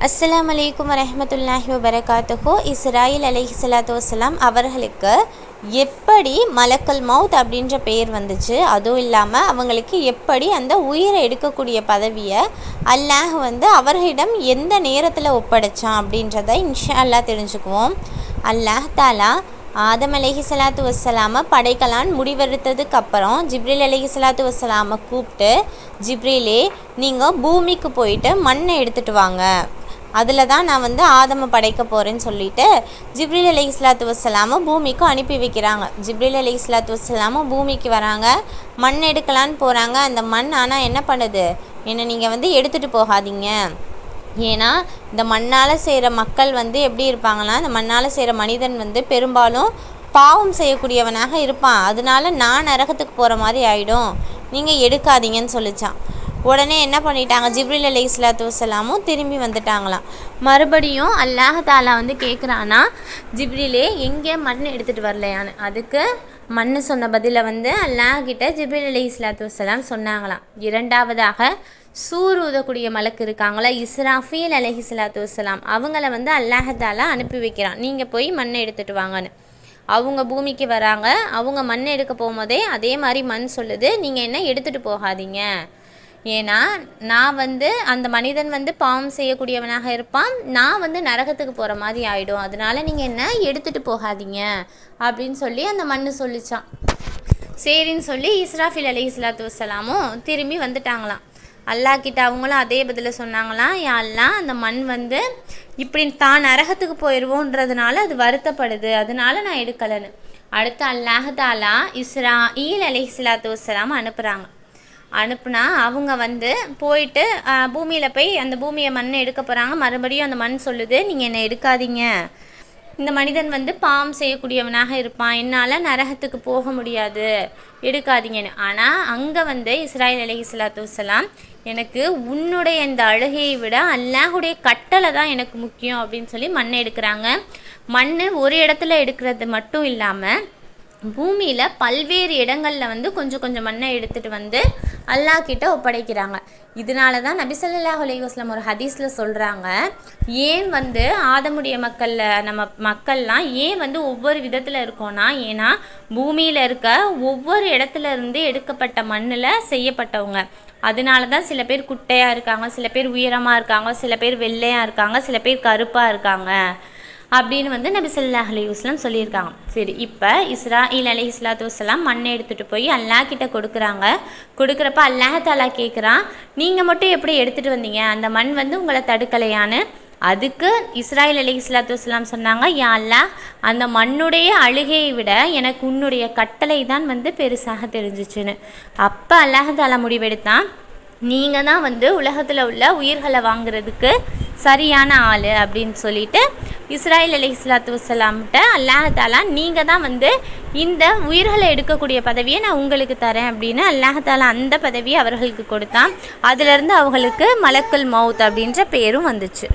அஸ்ஸலாமு அலைக்கும் வரஹ்மத்துல்லாஹி வபரகாத்துஹு. இஸ்ராயில் அலைஹிஸ்ஸலாத்து வஸ்ஸலாம் அவர்களுக்கு எப்படி மலக்கல் மவுத் அப்படின்ற பெயர் வந்துச்சு, அதுவும் இல்லாமல் அவங்களுக்கு எப்படி அந்த உயிரை எடுக்கக்கூடிய பதவியை அல்லாஹ் அவர்களிடம் எந்த நேரத்தில் ஒப்படைச்சான் அப்படின்றத இன்ஷா அல்லாஹ் தெரிஞ்சுக்குவோம். அல்லாஹ் தாலா ஆதம் அலைஹிஸ்ஸலாத்து வஸ்ஸலாமை படைக்கலான்னு முடிவெடுத்ததுக்கு அப்புறம் ஜிப்ரீல் அலைஹிஸ்ஸலாத்து வஸ்ஸலாமை கூப்பிட்டு, ஜிப்ரீலே நீங்கள் பூமிக்கு போயிட்டு மண்ணை எடுத்துகிட்டு வாங்க, அதில் தான் நான் ஆதமை படைக்க போகிறேன்னு சொல்லிவிட்டு ஜிப்ரீல் அலைஹிஸ்ஸலாத்து வஸ்ஸலாமை பூமிக்கு அனுப்பி வைக்கிறாங்க. ஜிப்ரீல் அலைஹிஸ்ஸலாத்து வஸ்ஸலாமை பூமிக்கு வராங்க, மண் எடுக்கலான்னு போகிறாங்க. அந்த மண் ஆனால் என்ன பண்ணுது, என்னை நீங்கள் எடுத்துகிட்டு போகாதீங்க, ஏன்னா இந்த மண்ணால் செய்கிற மக்கள் எப்படி இருப்பாங்கன்னா, இந்த மண்ணால் செய்கிற மனிதன் பெரும்பாலும் பாவம் செய்யக்கூடியவனாக இருப்பான், அதனால நான் நரகத்துக்கு போகிற மாதிரி ஆகிடும், நீங்கள் எடுக்காதீங்கன்னு சொல்லிச்சான். உடனே என்ன பண்ணிட்டாங்க, ஜிப்ரீல் அலைஹிஸ்ஸலாத்து வஸ்ஸலாமும் திரும்பி வந்துட்டாங்களாம். மறுபடியும் அல்லாஹ் தாலா கேட்குறானா, ஜிப்ரீலே எங்கே மண் எடுத்துகிட்டு வரலையான்னு. அதுக்கு மண் சொன்ன பதிலை அல்லாஹ் கிட்ட ஜிப்ரீல் அலைஹிஸ்ஸலாத்து வஸ்ஸலாம் சொன்னாங்களாம். இரண்டாவதாக சூர் ஊதக்கூடிய மலக்கு இருக்காங்களா, இஸ்ராஃபீல் அலைஹிஸ்ஸலாத்து வஸ்ஸலாம், அவங்கள அல்லாஹ் தாலா அனுப்பி வைக்கிறான், நீங்கள் போய் மண்ணை எடுத்துகிட்டு வாங்கன்னு. அவங்க பூமிக்கு வராங்க, அவங்க மண்ணை எடுக்க போகும்போதே அதே மாதிரி மண் சொல்லுது, நீங்கள் என்ன எடுத்துகிட்டு போகாதீங்க, ஏன்னா நான் அந்த மனிதன் பாவம் செய்யக்கூடியவனாக இருப்பான், நான் நரகத்துக்கு போகிற மாதிரி ஆகிடும், அதனால நீங்கள் என்ன எடுத்துகிட்டு போகாதீங்க அப்படின்னு சொல்லி அந்த மண் சொல்லிச்சான். சரின்னு சொல்லி இஸ்ராஃபீல் அலைஹிஸ்ஸலாத்து வஸ்ஸலாமும் திரும்பி வந்துட்டாங்களாம். அல்லாஹ் கிட்ட அவங்களும் அதே பதில சொன்னாங்களாம், யா அல்லாஹ் அந்த மண் இப்படி தான் நரகத்துக்கு போயிடுவோன்றதுனால அது வருத்தப்படுது, அதனால நான் எடுக்கலைன்னு. அடுத்து அல்லாஹ் தாலா இஸ்ராயில் அலைஹிஸ்ஸலாத்து வஸ்ஸலாம் அனுப்புனா அவங்க போயிட்டு பூமியில் போய் அந்த பூமியை மண்ணை எடுக்க போகிறாங்க. மறுபடியும் அந்த மண் சொல்லுது, நீங்கள் என்னை எடுக்காதீங்க, இந்த மனிதன் பாவம் செய்யக்கூடியவனாக இருப்பான், என்னால் நரகத்துக்கு போக முடியாது, எடுக்காதீங்கன்னு. ஆனால் அங்கே இஸ்ராயில் அலைஹிஸ்ஸலாத்து வஸ்ஸலாம், எனக்கு உன்னுடைய இந்த அழுகையை விட அல்லாஹுடைய கட்டளை தான் எனக்கு முக்கியம் அப்படின்னு சொல்லி மண்ணை எடுக்கிறாங்க. மண் ஒரு இடத்துல எடுக்கிறது மட்டும் இல்லாமல் பூமியில் பல்வேறு இடங்களில் கொஞ்சம் கொஞ்சம் மண்ணை எடுத்துகிட்டு அல்லாஹ் கிட்ட ஒப்படைக்கிறாங்க. இதனால தான் நபி ஸல்லல்லாஹு அலைஹி வஸல்லம் ஒரு ஹதீஸில் சொல்கிறாங்க, ஏன் ஆதமுடைய நம்ம மக்கள்லாம் ஏன் ஒவ்வொரு விதத்தில் இருக்கோன்னா, ஏன்னா பூமியில் இருக்க ஒவ்வொரு இடத்துல இருந்து எடுக்கப்பட்ட மண்ணில் செய்யப்பட்டவங்க. அதனால தான் சில பேர் குட்டையாக இருக்காங்க, சில பேர் உயரமாக இருக்காங்க, சில பேர் வெள்ளையாக இருக்காங்க, சில பேர் கருப்பாக இருக்காங்க அப்படின்னு நபி ஸல்லல்லாஹு அலைஹி வஸல்லம் சொல்லியிருக்காங்க. சரி, இப்போ இஸ்ராயில் அலைஹிஸ்ஸலாத்து வஸ்ஸலாம் மண்ணை எடுத்துகிட்டு போய் அல்லாஹ் கிட்ட கொடுக்குறாங்க. கொடுக்குறப்ப அல்லாஹ் தாலா கேட்குறான், நீங்கள் மட்டும் எப்படி எடுத்துகிட்டு வந்தீங்க, அந்த மண் உங்களை தடுக்கலையான்னு. அதுக்கு இஸ்ராயில் அலைஹிஸ்ஸலாத்து வஸ்ஸலாம் சொன்னாங்க, யா அல்லாஹ் அந்த மண்ணுடைய அழுகையை விட எனக்கு உன்னுடைய கட்டளை தான் பெருசாக தெரிஞ்சிச்சுன்னு. அப்போ அல்லாஹ் தாலா முடிவெடுத்தான், நீங்கள் தான் உலகத்தில் உள்ள உயிர்களை வாங்குறதுக்கு சரியான ஆள் அப்படின்னு சொல்லிட்டு இஸ்ராயில் அலைஹிஸ்ஸலாத்து வஸ்ஸலாம்கிட்ட அல்லாஹ் தாலா, நீங்கள் தான் இந்த உயிர்களை எடுக்கக்கூடிய பதவியை நான் உங்களுக்கு தரேன் அப்படின்னு அல்லாஹ் தாலா அந்த பதவியை அவர்களுக்கு கொடுத்தான். அதிலிருந்து அவங்களுக்கு மலக்குல் மவுத் அப்படின்ற பேரும் வந்துச்சு.